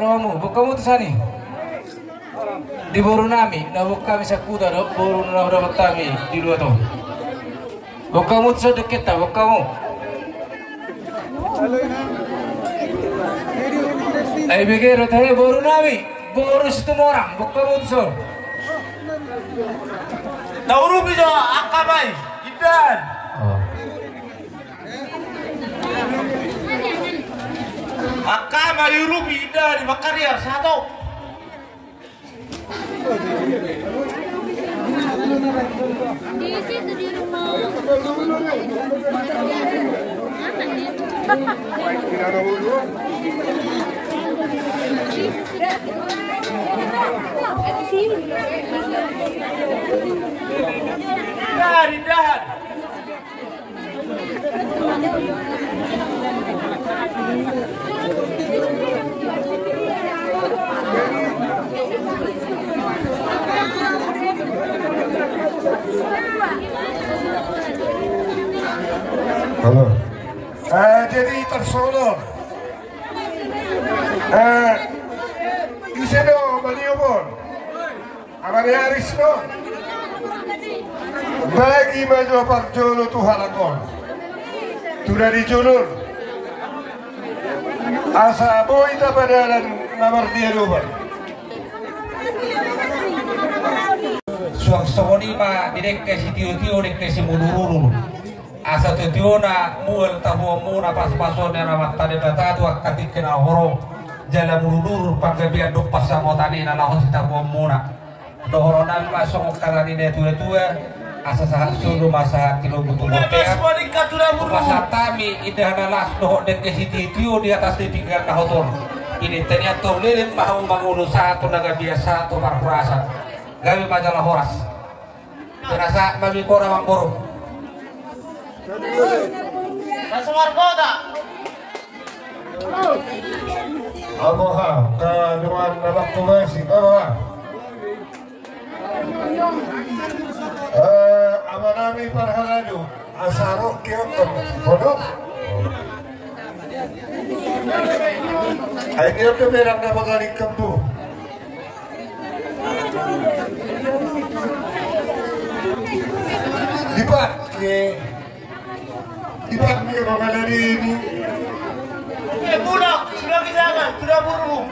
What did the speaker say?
romu bukamu tuh sani di boru nami na buka bisa kuda do boru na udah betami di dua tuh bukamu tuh deket tak bukamu ay bigero tayo boru nami boru situ orang bukamu tuh Nauru bijo akabay idan. Akama yurubi idan makarya satu. Di situ di rumah. Dahan. Halo. Jadi tersono. Isedo Maliobon. Amari Arisno. Bagi maju parjolo tuhalakon. Sudah dijulur. Asa boy tapadalan nomor dia lupa. suang soni ma direk ke si tio dek ke si munururu asa tio na muel tahu muna pas-pasone na mata de data tu akatik kena horo jala munururu pakai biar dok pasamotani na lahos tahu muna dohoronan masong kalani ne tua asa sahat sulu masa kilo butuh botea masa tami indah nalas doh dek ke si tio di atas di tinggal kahotor ini ternyata lelem mau mangulu satu naga biasa atau parkurasa gawe majalah horas terasa mami kora mangkoro Nasa warkota. Amoha kanuan nabak tumasi kawa. Amanami parhaladu asaro kioton bodoh. Ay kyo to berang na magaling kambu. Dipat ke mga nalini. Budak, sudah kita sudah burung.